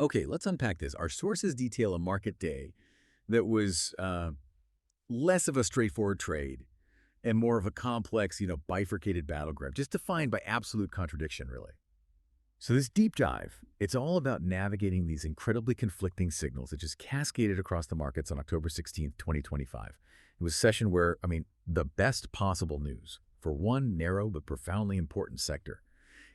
Okay, let's unpack this. Our sources detail a market day that was less of a straightforward trade and more of a complex, bifurcated battleground, just defined by absolute contradiction, really. So this deep dive, it's all about navigating these incredibly conflicting signals that just cascaded across the markets on October 16th, 2025. It was a session where, the best possible news for one narrow but profoundly important sector,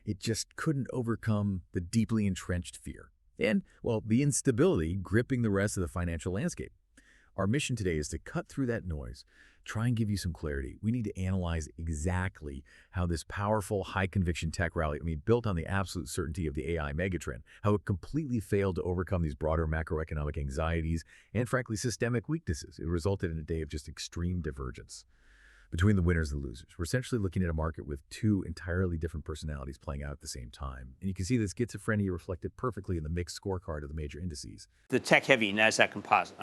it just couldn't overcome the deeply entrenched fear and, well, the instability gripping the rest of the financial landscape. Our mission today is to cut through that noise, try and give you some clarity. We need to analyze exactly how this powerful, high-conviction tech rally, built on the absolute certainty of the AI megatrend, how it completely failed to overcome these broader macroeconomic anxieties and, frankly, systemic weaknesses. It resulted in a day of just extreme divergence between the winners and the losers. We're essentially looking at a market with two entirely different personalities playing out at the same time. And you can see this schizophrenia reflected perfectly in the mixed scorecard of the major indices. The tech-heavy NASDAQ composite,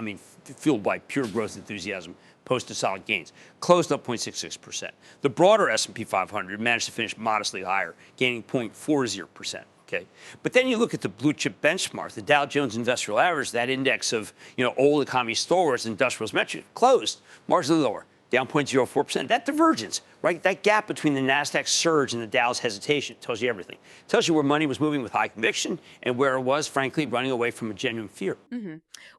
fueled by pure growth enthusiasm, posted solid gains, closed up 0.66%. The broader S&P 500 managed to finish modestly higher, gaining 0.40%. Okay. But then you look at the blue chip benchmark, the Dow Jones Industrial Average, that index of old economy stalwarts, industrials metric, closed marginally lower, down 0.04%. That divergence, right? That gap between the NASDAQ surge and the Dow's hesitation tells you everything. It tells you where money was moving with high conviction and where it was, frankly, running away from a genuine fear.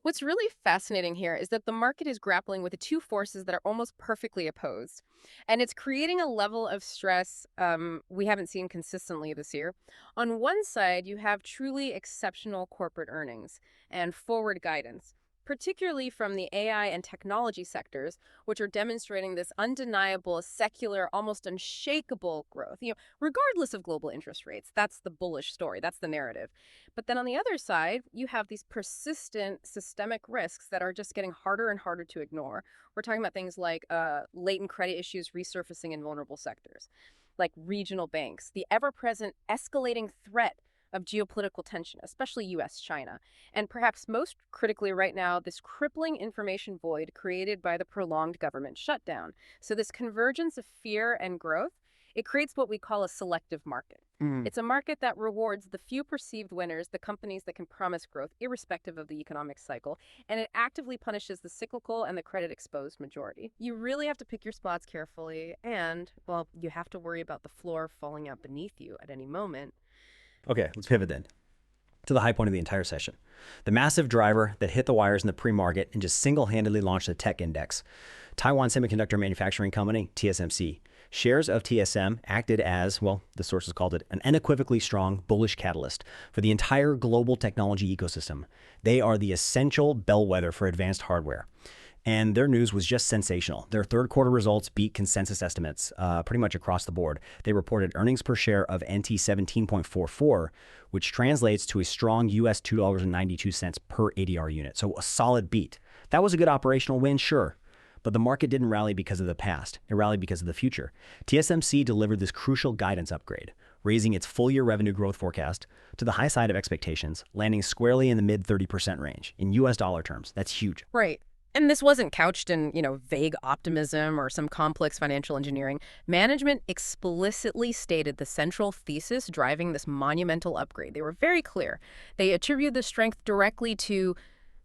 What's really fascinating here is that the market is grappling with the two forces that are almost perfectly opposed. And it's creating a level of stress we haven't seen consistently this year. On one side, you have truly exceptional corporate earnings and forward guidance, particularly from the AI and technology sectors, which are demonstrating this undeniable, secular, almost unshakable growth, regardless of global interest rates. That's the bullish story. That's the narrative. But then on the other side, you have these persistent systemic risks that are just getting harder and harder to ignore. We're talking about things like latent credit issues resurfacing in vulnerable sectors, like regional banks, the ever-present escalating threat of geopolitical tension, especially U.S.-China. And perhaps most critically right now, this crippling information void created by the prolonged government shutdown. So this convergence of fear and growth, it creates what we call a selective market. It's a market that rewards the few perceived winners, the companies that can promise growth irrespective of the economic cycle, and it actively punishes the cyclical and the credit-exposed majority. You really have to pick your spots carefully, and, well, you have to worry about the floor falling out beneath you at any moment. Okay, let's pivot then to the high point of the entire session. The massive driver that hit the wires in the pre-market and just single-handedly launched the tech index. Taiwan Semiconductor Manufacturing Company, TSMC. Shares of TSM acted as, well, the sources called it, an unequivocally strong bullish catalyst for the entire global technology ecosystem. They are the essential bellwether for advanced hardware. And their news was just sensational. Their third quarter results beat consensus estimates pretty much across the board. They reported earnings per share of NT 17.44, which translates to a strong US $2.92 per ADR unit. So a solid beat. That was a good operational win, sure. But the market didn't rally because of the past. It rallied because of the future. TSMC delivered this crucial guidance upgrade, raising its full-year revenue growth forecast to the high side of expectations, landing squarely in the mid-30% range. In US dollar terms, that's huge. Right. And this wasn't couched in, vague optimism or some complex financial engineering. Management explicitly stated the central thesis driving this monumental upgrade. They were very clear. They attributed the strength directly to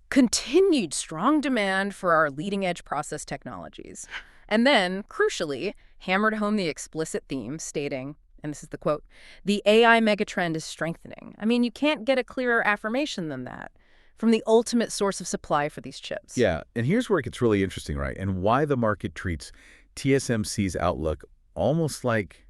continued strong demand for our leading-edge process technologies. And then, crucially, hammered home the explicit theme, stating, and this is the quote, "The AI megatrend is strengthening." You can't get a clearer affirmation than that from the ultimate source of supply for these chips. Yeah, and here's where it gets really interesting, right? And why the market treats TSMC's outlook almost like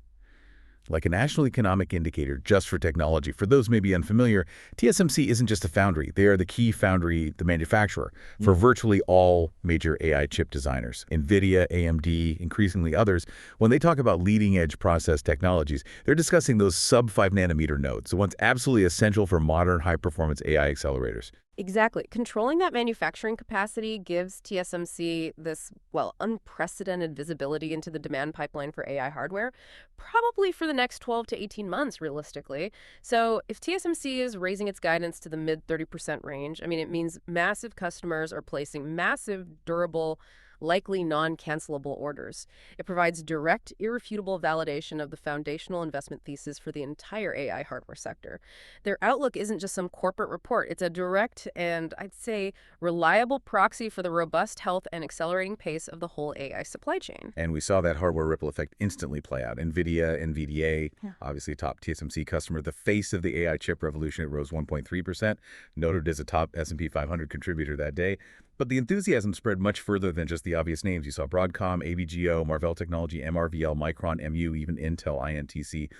a national economic indicator just for technology. For those maybe unfamiliar, TSMC isn't just a foundry. They are the key foundry, the manufacturer, for virtually all major AI chip designers. NVIDIA, AMD, increasingly others, when they talk about leading-edge process technologies, they're discussing those sub-5 nanometer nodes, the ones absolutely essential for modern high-performance AI accelerators. Exactly. Controlling that manufacturing capacity gives TSMC this, well, unprecedented visibility into the demand pipeline for AI hardware, probably for the next 12 to 18 months, realistically. So if TSMC is raising its guidance to the mid-30% range, it means massive customers are placing massive, durable, likely non-cancelable orders. It provides direct, irrefutable validation of the foundational investment thesis for the entire AI hardware sector. Their outlook isn't just some corporate report. It's a direct and, I'd say, reliable proxy for the robust health and accelerating pace of the whole AI supply chain. And we saw that hardware ripple effect instantly play out. NVIDIA, NVDA, Yeah. obviously a top TSMC customer, the face of the AI chip revolution, it rose 1.3%, noted as a top S&P 500 contributor that day. But the enthusiasm spread much further than just the obvious names. You saw Broadcom, AVGO, Marvell Technology, MRVL, Micron, MU, even Intel, INTC,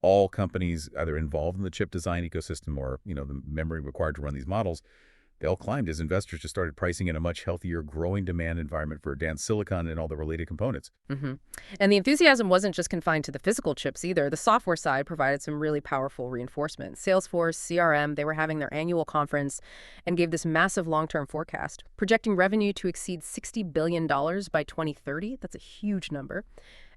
all companies either involved in the chip design ecosystem or, the memory required to run these models. They all climbed as investors just started pricing in a much healthier, growing demand environment for advanced silicon and all the related components. And the enthusiasm wasn't just confined to the physical chips either. The software side provided some really powerful reinforcement. Salesforce, CRM, they were having their annual conference and gave this massive long-term forecast, projecting revenue to exceed $60 billion by 2030. That's a huge number.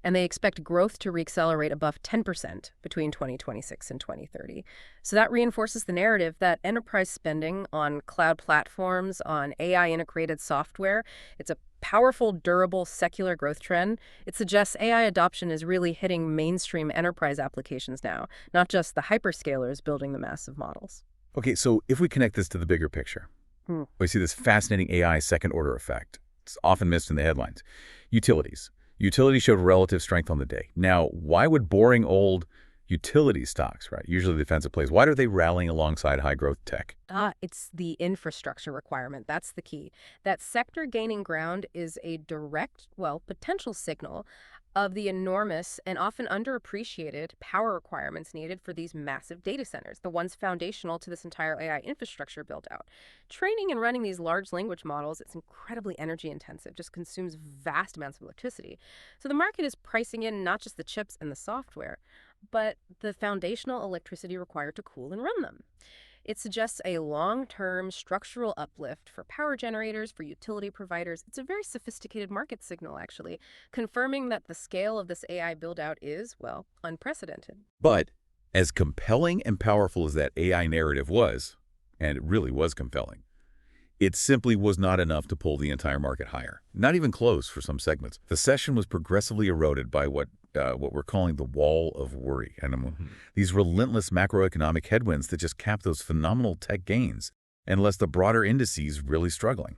And they expect growth to reaccelerate above 10% between 2026 and 2030. So that reinforces the narrative that enterprise spending on cloud platforms, on AI-integrated software, it's a powerful, durable, secular growth trend. It suggests AI adoption is really hitting mainstream enterprise applications now, not just the hyperscalers building the massive models. Okay, so if we connect this to the bigger picture, we see this fascinating AI second-order effect. It's often missed in the headlines. Utilities. Utility showed relative strength on the day. Now, why would boring old utility stocks, right, usually defensive plays, why are they rallying alongside high-growth tech? It's the infrastructure requirement. That's the key. That sector gaining ground is a direct, potential signal of the enormous and often underappreciated power requirements needed for these massive data centers, the ones foundational to this entire AI infrastructure build-out. Training and running these large language models, it's incredibly energy intensive, just consumes vast amounts of electricity. So the market is pricing in not just the chips and the software, but the foundational electricity required to cool and run them. It suggests a long-term structural uplift for power generators, for utility providers. It's a very sophisticated market signal, actually, confirming that the scale of this AI build-out is, unprecedented. But as compelling and powerful as that AI narrative was, and it really was compelling, it simply was not enough to pull the entire market higher. Not even close for some segments. The session was progressively eroded by what we're calling the wall of worry. And these relentless macroeconomic headwinds that just cap those phenomenal tech gains, unless the broader indices really struggling.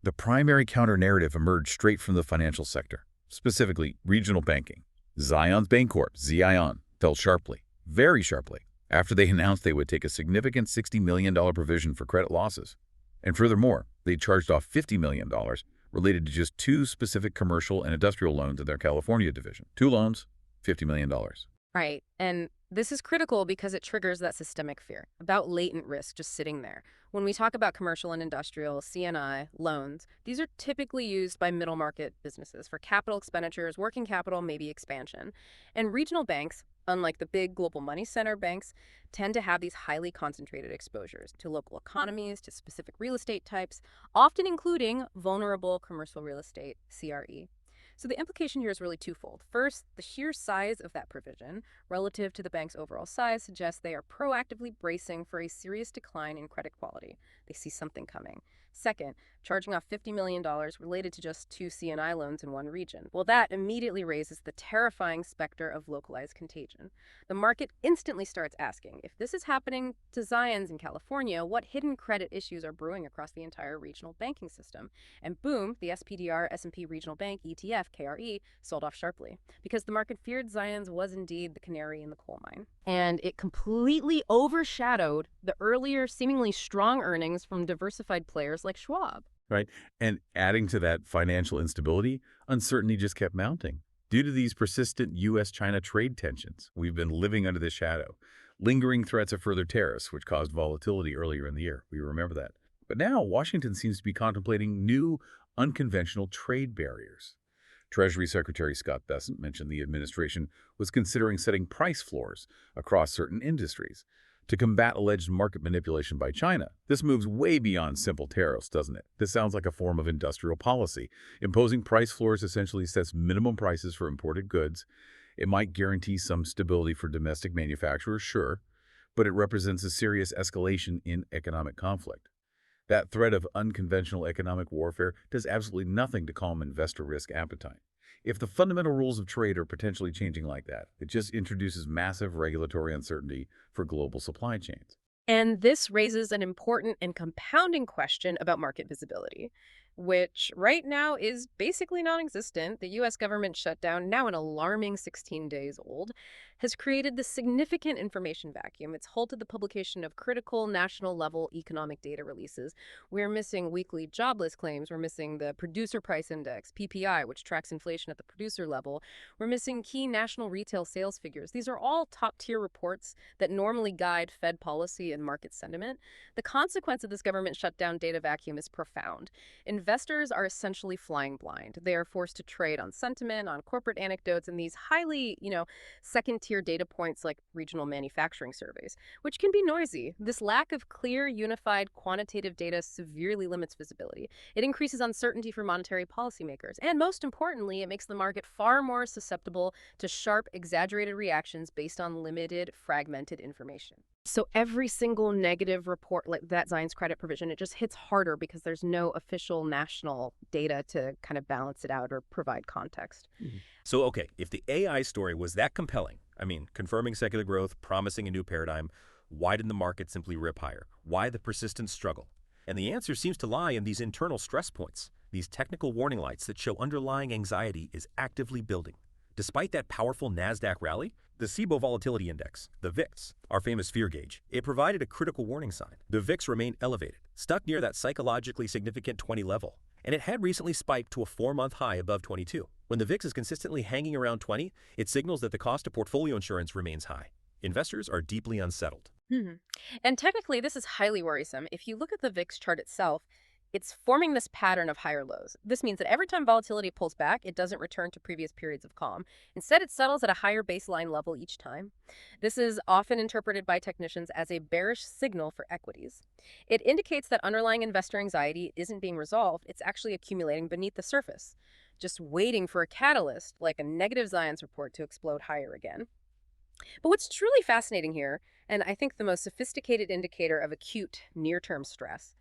The primary counter-narrative emerged straight from the financial sector, specifically regional banking. Zion's Bancorp, Zion, fell sharply, very sharply, after they announced they would take a significant $60 million provision for credit losses. And furthermore, they charged off $50 million related to just two specific commercial and industrial loans in their California division. 2 loans, $50 million. Right. And this is critical because it triggers that systemic fear about latent risk just sitting there. When we talk about commercial and industrial, CNI, loans, these are typically used by middle market businesses for capital expenditures, working capital, maybe expansion. And regional banks, unlike the big global money center banks, tend to have these highly concentrated exposures to local economies, to specific real estate types, often including vulnerable commercial real estate, CRE. So the implication here is really twofold. First, the sheer size of that provision relative to the bank's overall size suggests they are proactively bracing for a serious decline in credit quality. They see something coming. Second, charging off $50 million related to just 2 CNI loans in one region. Well, that immediately raises the terrifying specter of localized contagion. The market instantly starts asking, if this is happening to Zions in California, what hidden credit issues are brewing across the entire regional banking system? And boom, the SPDR S&P Regional Bank ETF, KRE, sold off sharply because the market feared Zions was indeed the canary in the coal mine. And it completely overshadowed the earlier seemingly strong earnings from diversified players like Schwab. Right. And adding to that financial instability, uncertainty just kept mounting. Due to these persistent U.S.-China trade tensions, we've been living under this shadow. Lingering threats of further tariffs, which caused volatility earlier in the year. We remember that. But now, Washington seems to be contemplating new, unconventional trade barriers. Treasury Secretary Scott Bessent mentioned the administration was considering setting price floors across certain industries to combat alleged market manipulation by China. This moves way beyond simple tariffs, doesn't it? This sounds like a form of industrial policy. Imposing price floors essentially sets minimum prices for imported goods. It might guarantee some stability for domestic manufacturers, sure, but it represents a serious escalation in economic conflict. That threat of unconventional economic warfare does absolutely nothing to calm investor risk appetite. If the fundamental rules of trade are potentially changing like that, it just introduces massive regulatory uncertainty for global supply chains. And this raises an important and compounding question about market visibility, which right now is basically non-existent. The U.S. government shutdown, now an alarming 16 days old, has created this significant information vacuum. It's halted the publication of critical national-level economic data releases. We're missing weekly jobless claims. We're missing the producer price index, PPI, which tracks inflation at the producer level. We're missing key national retail sales figures. These are all top-tier reports that normally guide Fed policy and market sentiment. The consequence of this government shutdown data vacuum is profound. Investors are essentially flying blind. They are forced to trade on sentiment, on corporate anecdotes, and these highly, second-tier data points like regional manufacturing surveys, which can be noisy. This lack of clear, unified, quantitative data severely limits visibility. It increases uncertainty for monetary policymakers. And most importantly, it makes the market far more susceptible to sharp, exaggerated reactions based on limited, fragmented information. So every single negative report like that Zion's credit provision, it just hits harder because there's no official national data to kind of balance it out or provide context. So, okay, if the AI story was that compelling, confirming secular growth, promising a new paradigm, why didn't the market simply rip higher? Why the persistent struggle? And the answer seems to lie in these internal stress points, these technical warning lights that show underlying anxiety is actively building. Despite that powerful NASDAQ rally, the SIBO Volatility Index, the VIX, our famous fear gauge, it provided a critical warning sign. The VIX remained elevated, stuck near that psychologically significant 20 level, and it had recently spiked to a 4-month high above 22. When the VIX is consistently hanging around 20, it signals that the cost of portfolio insurance remains high. Investors are deeply unsettled. And technically, this is highly worrisome. If you look at the VIX chart itself, it's forming this pattern of higher lows. This means that every time volatility pulls back, it doesn't return to previous periods of calm. Instead, it settles at a higher baseline level each time. This is often interpreted by technicians as a bearish signal for equities. It indicates that underlying investor anxiety isn't being resolved. It's actually accumulating beneath the surface, just waiting for a catalyst like a negative Zion's report to explode higher again. But what's truly fascinating here, and I think the most sophisticated indicator of acute near-term stress,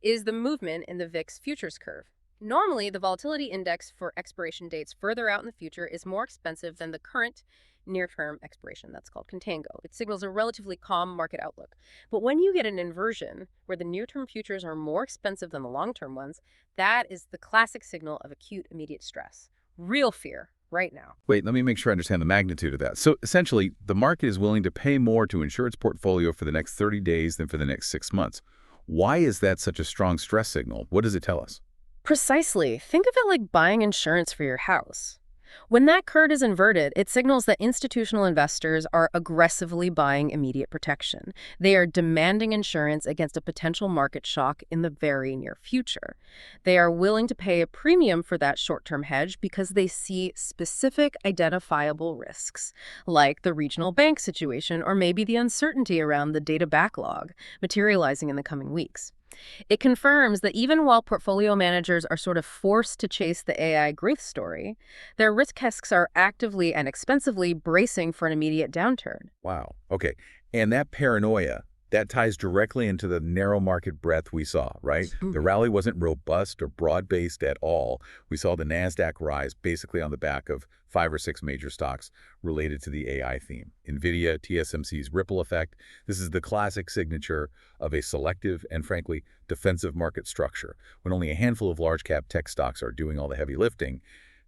is the movement in the VIX futures curve. Normally, the volatility index for expiration dates further out in the future is more expensive than the current near-term expiration. That's called contango. It signals a relatively calm market outlook. But when you get an inversion where the near-term futures are more expensive than the long-term ones, that is the classic signal of acute immediate stress. Real fear right now. Wait, let me make sure I understand the magnitude of that. So essentially, the market is willing to pay more to insure its portfolio for the next 30 days than for the next 6 months. Why is that such a strong stress signal? What does it tell us? Precisely. Think of it like buying insurance for your house. When that curve is inverted, it signals that institutional investors are aggressively buying immediate protection. They are demanding insurance against a potential market shock in the very near future. They are willing to pay a premium for that short-term hedge because they see specific identifiable risks, like the regional bank situation or maybe the uncertainty around the data backlog materializing in the coming weeks. It confirms that even while portfolio managers are sort of forced to chase the AI growth story, their risk desks are actively and expensively bracing for an immediate downturn. Wow. Okay. And that paranoia, that ties directly into the narrow market breadth we saw, right? The rally wasn't robust or broad-based at all. We saw the NASDAQ rise basically on the back of 5 or 6 major stocks related to the AI theme. NVIDIA, TSMC's ripple effect. This is the classic signature of a selective and, frankly, defensive market structure. When only a handful of large-cap tech stocks are doing all the heavy lifting,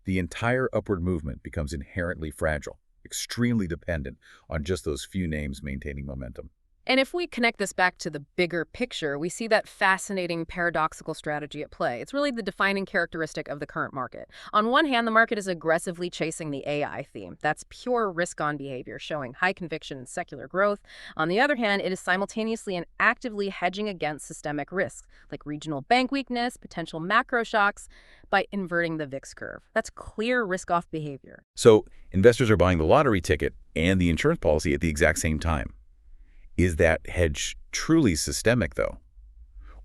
the entire upward movement becomes inherently fragile, extremely dependent on just those few names maintaining momentum. And if we connect this back to the bigger picture, we see that fascinating paradoxical strategy at play. It's really the defining characteristic of the current market. On one hand, the market is aggressively chasing the AI theme. That's pure risk-on behavior, showing high conviction in secular growth. On the other hand, it is simultaneously and actively hedging against systemic risks, like regional bank weakness, potential macro shocks, by inverting the VIX curve. That's clear risk-off behavior. So investors are buying the lottery ticket and the insurance policy at the exact same time. Is that hedge truly systemic, though?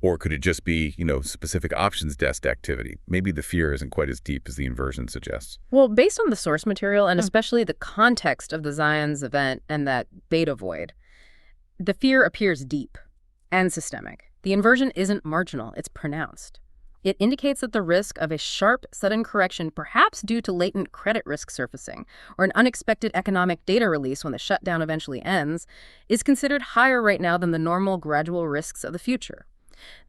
Or could it just be, specific options desk activity? Maybe the fear isn't quite as deep as the inversion suggests. Well, based on the source material and especially the context of the Zion's event and that beta void, the fear appears deep and systemic. The inversion isn't marginal, it's pronounced. It indicates that the risk of a sharp, sudden correction, perhaps due to latent credit risk surfacing or an unexpected economic data release when the shutdown eventually ends, is considered higher right now than the normal gradual risks of the future.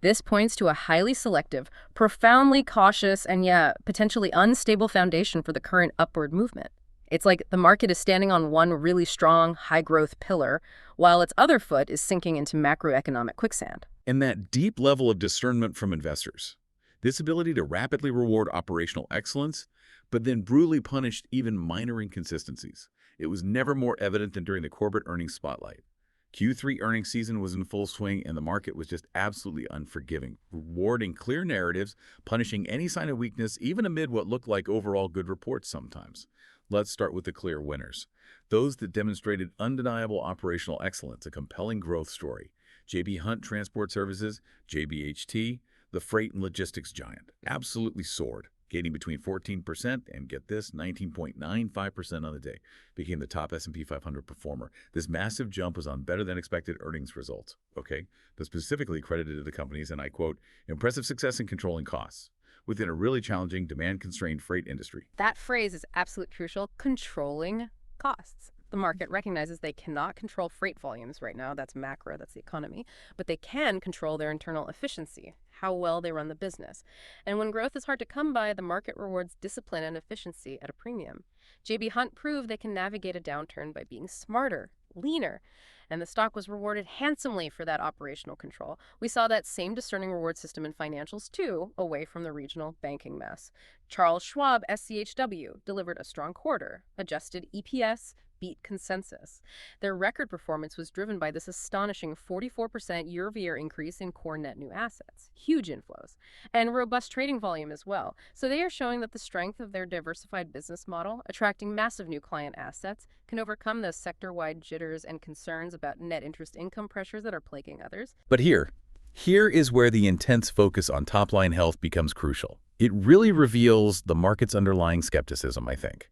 This points to a highly selective, profoundly cautious, and potentially unstable foundation for the current upward movement. It's like the market is standing on one really strong, high-growth pillar, while its other foot is sinking into macroeconomic quicksand. And that deep level of discernment from investors, this ability to rapidly reward operational excellence, but then brutally punish even minor inconsistencies. It was never more evident than during the corporate earnings spotlight. Q3 earnings season was in full swing, and the market was just absolutely unforgiving, rewarding clear narratives, punishing any sign of weakness, even amid what looked like overall good reports sometimes. Let's start with the clear winners, those that demonstrated undeniable operational excellence, a compelling growth story. J.B. Hunt Transport Services, JBHT, the freight and logistics giant, absolutely soared, gaining between 14% and, get this, 19.95% on the day, became the top S&P 500 performer. This massive jump was on better-than-expected earnings results, but specifically credited to the company's, and I quote, impressive success in controlling costs within a really challenging, demand-constrained freight industry. That phrase is absolutely crucial, controlling costs. The market recognizes they cannot control freight volumes right now, that's macro, that's the economy, but they can control their internal efficiency, how well they run the business. And when growth is hard to come by, the market rewards discipline and efficiency at a premium. J.B. Hunt proved they can navigate a downturn by being smarter, leaner, and the stock was rewarded handsomely for that operational control. We saw that same discerning reward system in financials too, away from the regional banking mess. Charles Schwab, SCHW, delivered a strong quarter, adjusted EPS, beat consensus. Their record performance was driven by this astonishing 44% year-over-year increase in core net new assets, huge inflows, and robust trading volume as well. So they are showing that the strength of their diversified business model, attracting massive new client assets, can overcome those sector-wide jitters and concerns about net interest income pressures that are plaguing others. But here is where the intense focus on top-line health becomes crucial. It really reveals the market's underlying skepticism, I think.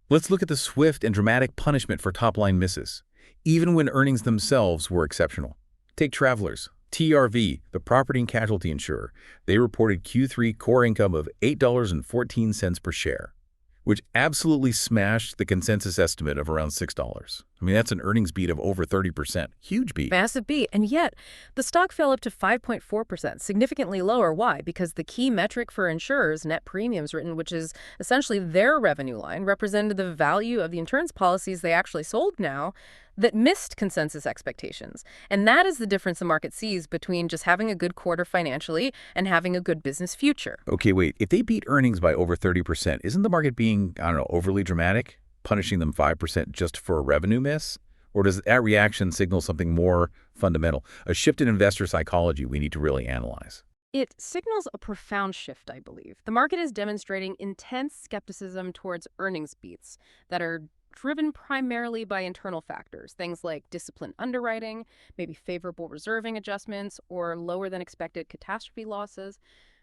Let's look at the swift and dramatic punishment for top-line misses, even when earnings themselves were exceptional. Take Travelers, TRV, the property and casualty insurer. They reported Q3 core income of $8.14 per share, which absolutely smashed the consensus estimate of around $6. I mean, that's an earnings beat of over 30%. Huge beat. Massive beat. And yet, the stock fell up to 5.4%, significantly lower. Why? Because the key metric for insurers, net premiums written, which is essentially their revenue line, represented the value of the insurance policies they actually sold now that missed consensus expectations. And that is the difference the market sees between just having a good quarter financially and having a good business future. Okay, wait. If they beat earnings by over 30%, isn't the market being, I don't know, overly dramatic, punishing them 5% just for a revenue miss? Or does that reaction signal something more fundamental, a shift in investor psychology we need to really analyze? It signals a profound shift, I believe. The market is demonstrating intense skepticism towards earnings beats that are driven primarily by internal factors, things like disciplined underwriting, maybe favorable reserving adjustments, or lower than expected catastrophe losses.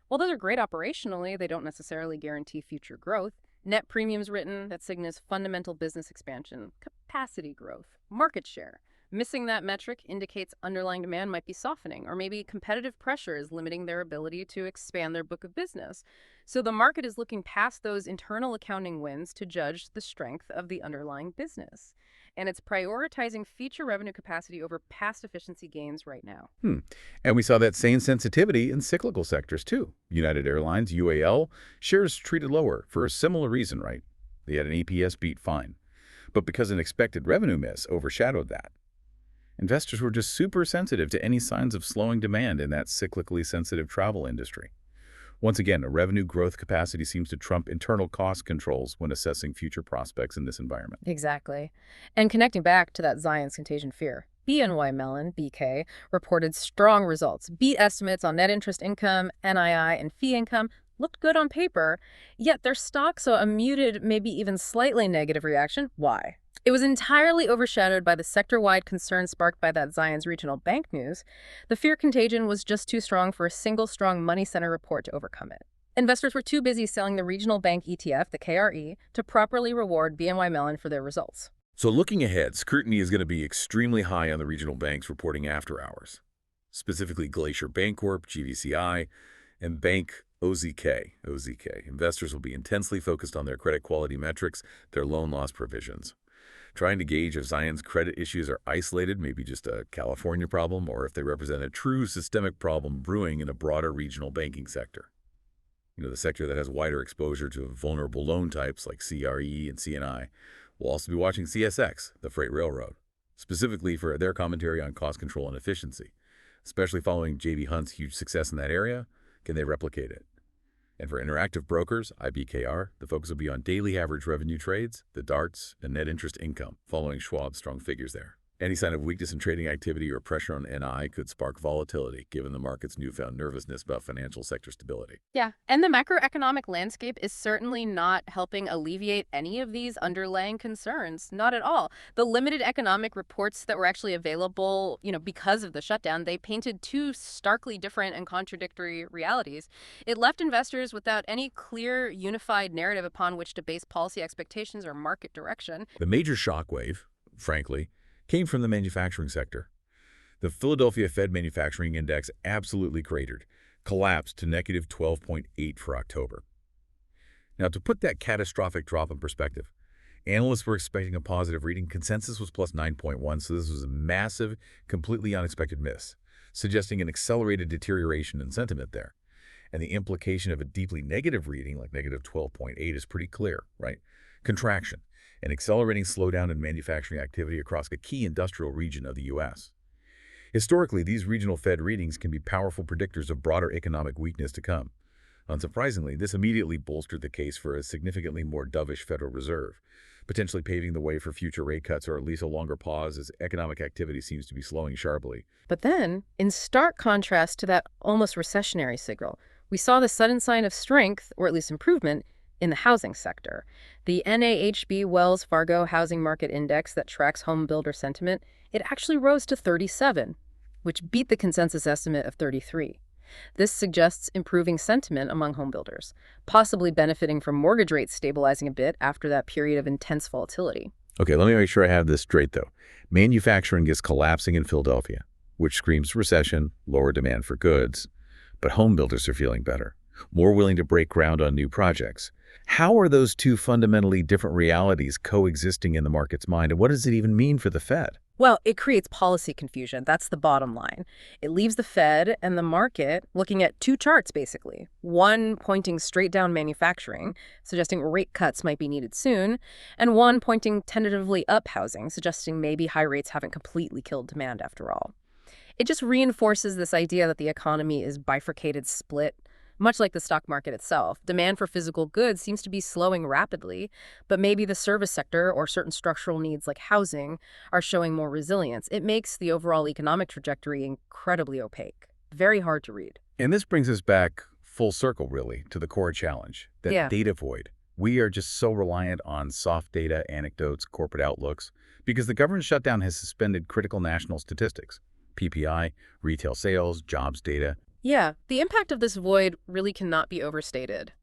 While those are great operationally, they don't necessarily guarantee future growth. Net premiums written, that signals fundamental business expansion, capacity growth, market share. Missing that metric indicates underlying demand might be softening, or maybe competitive pressure is limiting their ability to expand their book of business. So the market is looking past those internal accounting wins to judge the strength of the underlying business. And it's prioritizing future revenue capacity over past efficiency gains right now. And we saw that same sensitivity in cyclical sectors too. United Airlines, UAL, shares treated lower for a similar reason, right? They had an EPS beat fine. But because an expected revenue miss overshadowed that, investors were just super sensitive to any signs of slowing demand in that cyclically sensitive travel industry. Once again, a revenue growth capacity seems to trump internal cost controls when assessing future prospects in this environment. Exactly. And connecting back to that Zion's contagion fear, BNY Mellon, BK, reported strong results, beat estimates on net interest income, NII, and fee income, looked good on paper, yet their stock saw a muted, maybe even slightly negative reaction. Why? It was entirely overshadowed by the sector-wide concern sparked by that Zion's regional bank news. The fear contagion was just too strong for a single strong money center report to overcome it. Investors were too busy selling the regional bank ETF, the KRE, to properly reward BNY Mellon for their results. So looking ahead, scrutiny is going to be extremely high on the regional banks reporting after hours. specifically Glacier Bancorp, GVCI, and Bank OZK. Investors will be intensely focused on their credit quality metrics, their loan loss provisions, trying to gauge if Zion's credit issues are isolated, maybe just a California problem, or if they represent a true systemic problem brewing in a broader regional banking sector. The sector that has wider exposure to vulnerable loan types like CRE and CNI. We'll also be watching CSX, the freight railroad, specifically for their commentary on cost control and efficiency. Especially following J.B. Hunt's huge success in that area, can they replicate it? And for interactive brokers, IBKR, the focus will be on daily average revenue trades, the DARTs, and net interest income, following Schwab's strong figures there. Any sign of weakness in trading activity or pressure on NI could spark volatility, given the market's newfound nervousness about financial sector stability. Yeah, and the macroeconomic landscape is certainly not helping alleviate any of these underlying concerns. Not at all. The limited economic reports that were actually available, because of the shutdown, they painted two starkly different and contradictory realities. It left investors without any clear, unified narrative upon which to base policy expectations or market direction. The major shockwave, frankly, came from the manufacturing sector. The Philadelphia Fed Manufacturing Index absolutely cratered, collapsed to negative 12.8 for October. Now, to put that catastrophic drop in perspective, analysts were expecting a positive reading. Consensus was plus 9.1, so this was a massive, completely unexpected miss, suggesting an accelerated deterioration in sentiment there. And the implication of a deeply negative reading, like negative 12.8, is pretty clear, right? Contraction. An accelerating slowdown in manufacturing activity across a key industrial region of the U.S. Historically, these regional Fed readings can be powerful predictors of broader economic weakness to come. Unsurprisingly, this immediately bolstered the case for a significantly more dovish Federal Reserve, potentially paving the way for future rate cuts or at least a longer pause as economic activity seems to be slowing sharply. But then, in stark contrast to that almost recessionary signal, we saw the sudden sign of strength, or at least improvement, in the housing sector. The NAHB Wells Fargo Housing Market Index that tracks home builder sentiment, it actually rose to 37, which beat the consensus estimate of 33. This suggests improving sentiment among home builders, possibly benefiting from mortgage rates stabilizing a bit after that period of intense volatility. Okay, let me make sure I have this straight, though. Manufacturing is collapsing in Philadelphia, which screams recession, lower demand for goods. But home builders are feeling better, more willing to break ground on new projects. How are those two fundamentally different realities coexisting in the market's mind, and what does it even mean for the Fed? Well, it creates policy confusion. That's the bottom line. It leaves the Fed and the market looking at two charts, basically. One pointing straight down manufacturing, suggesting rate cuts might be needed soon, and one pointing tentatively up housing, suggesting maybe high rates haven't completely killed demand after all. It just reinforces this idea that the economy is bifurcated, split. Much like the stock market itself, demand for physical goods seems to be slowing rapidly, but maybe the service sector or certain structural needs like housing are showing more resilience. It makes the overall economic trajectory incredibly opaque, very hard to read. And this brings us back full circle, really, to the core challenge, that data void. We are just so reliant on soft data, anecdotes, corporate outlooks, because the government shutdown has suspended critical national statistics, PPI, retail sales, jobs data. Yeah, the impact of this void really cannot be overstated.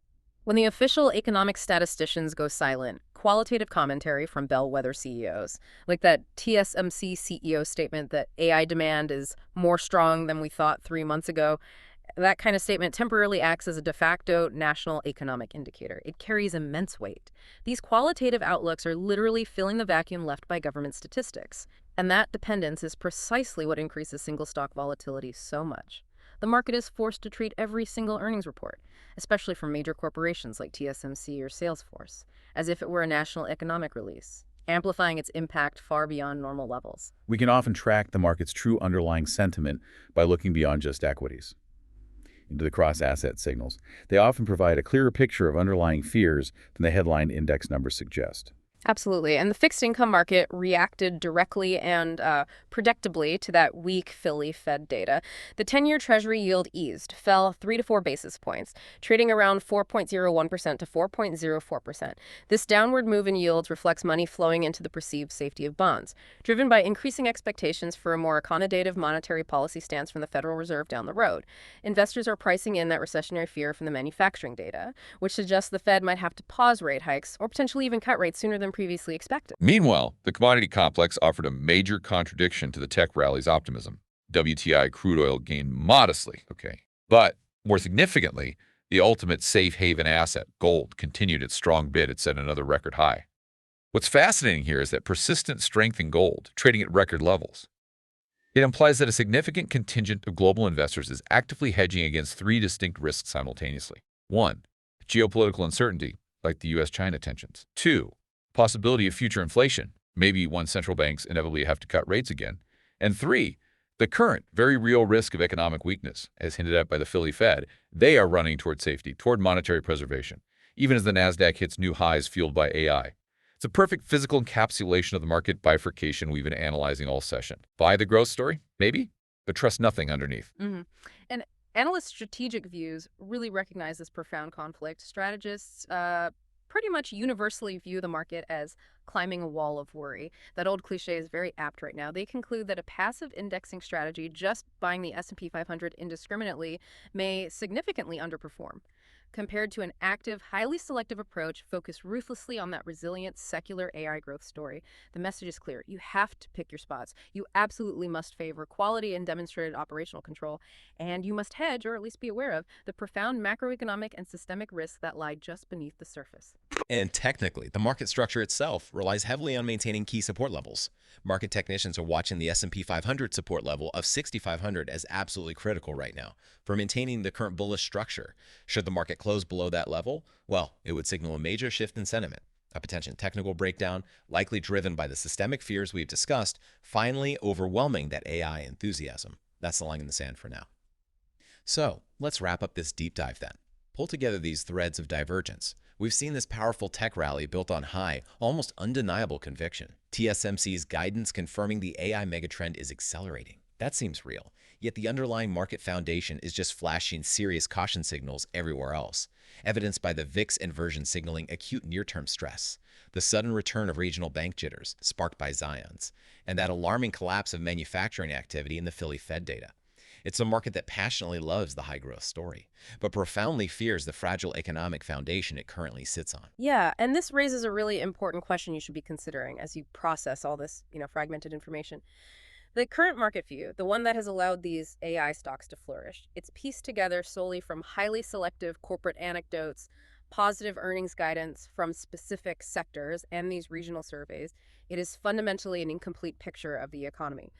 When the official economic statisticians go silent, qualitative commentary from bellwether CEOs, like that TSMC CEO statement that AI demand is more strong than we thought 3 months ago, that kind of statement temporarily acts as a de facto national economic indicator. It carries immense weight. These qualitative outlooks are literally filling the vacuum left by government statistics, and that dependence is precisely what increases single stock volatility so much. The market is forced to treat every single earnings report, especially from major corporations like TSMC or Salesforce, as if it were a national economic release, amplifying its impact far beyond normal levels. We can often track the market's true underlying sentiment by looking beyond just equities into the cross-asset signals. They often provide a clearer picture of underlying fears than the headline index numbers suggest. Absolutely. And the fixed income market reacted directly and predictably to that weak Philly Fed data. The 10-year Treasury yield eased, fell 3 to 4 basis points, trading around 4.01% to 4.04%. This downward move in yields reflects money flowing into the perceived safety of bonds, driven by increasing expectations for a more accommodative monetary policy stance from the Federal Reserve down the road. Investors are pricing in that recessionary fear from the manufacturing data, which suggests the Fed might have to pause rate hikes or potentially even cut rates sooner than previously expected. Meanwhile, the commodity complex offered a major contradiction to the tech rally's optimism. WTI crude oil gained modestly, okay? But more significantly, the ultimate safe haven asset, gold, continued its strong bid. It set another record high. What's fascinating here is that persistent strength in gold, trading at record levels. It implies that a significant contingent of global investors is actively hedging against three distinct risks simultaneously. 1. Geopolitical uncertainty, like the U.S.-China tensions. 2. Possibility of future inflation, maybe when central banks inevitably have to cut rates again. And 3. The current, very real risk of economic weakness, as hinted at by the Philly Fed. They are running toward safety, toward monetary preservation, even as the Nasdaq hits new highs fueled by AI. It's a perfect physical encapsulation of the market bifurcation we've been analyzing all session. Buy the growth story? Maybe, but trust nothing underneath. And analysts' strategic views really recognize this profound conflict. Strategists pretty much universally view the market as climbing a wall of worry. That old cliche is very apt right now. They conclude that a passive indexing strategy, just buying the S&P 500 indiscriminately, may significantly underperform, compared to an active, highly selective approach focused ruthlessly on that resilient, secular AI growth story. The message is clear. You have to pick your spots. You absolutely must favor quality and demonstrated operational control, and you must hedge, or at least be aware of, the profound macroeconomic and systemic risks that lie just beneath the surface. And technically, the market structure itself relies heavily on maintaining key support levels. Market technicians are watching the S&P 500 support level of 6,500 as absolutely critical right now for maintaining the current bullish structure. Should the market close below that level, well, it would signal a major shift in sentiment. A potential technical breakdown, likely driven by the systemic fears we've discussed, finally overwhelming that AI enthusiasm. That's the line in the sand for now. So, let's wrap up this deep dive then. Pull together these threads of divergence. We've seen this powerful tech rally built on high, almost undeniable conviction. TSMC's guidance confirming the AI megatrend is accelerating. That seems real. Yet the underlying market foundation is just flashing serious caution signals everywhere else, evidenced by the VIX inversion signaling acute near-term stress, the sudden return of regional bank jitters sparked by Zions, and that alarming collapse of manufacturing activity in the Philly Fed data. It's a market that passionately loves the high-growth story, but profoundly fears the fragile economic foundation it currently sits on. Yeah, and this raises a really important question you should be considering as you process all this, fragmented information. The current market view, the one that has allowed these AI stocks to flourish, it's pieced together solely from highly selective corporate anecdotes, positive earnings guidance from specific sectors, and these regional surveys. It is fundamentally an incomplete picture of the economy.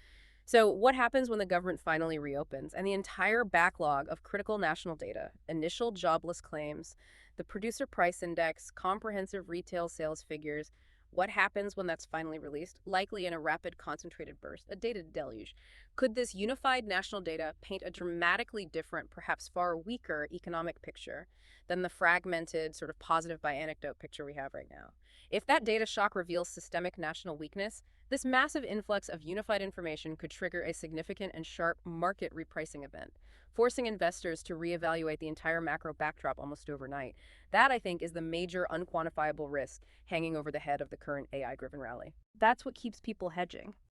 So what happens when the government finally reopens and the entire backlog of critical national data, initial jobless claims, the producer price index, comprehensive retail sales figures, what happens when that's finally released? Likely in a rapid concentrated burst, a data deluge. Could this unified national data paint a dramatically different, perhaps far weaker economic picture than the fragmented, sort of positive by anecdote picture we have right now? If that data shock reveals systemic national weakness, this massive influx of unified information could trigger a significant and sharp market repricing event, forcing investors to reevaluate the entire macro backdrop almost overnight. That, I think, is the major unquantifiable risk hanging over the head of the current AI-driven rally. That's what keeps people hedging.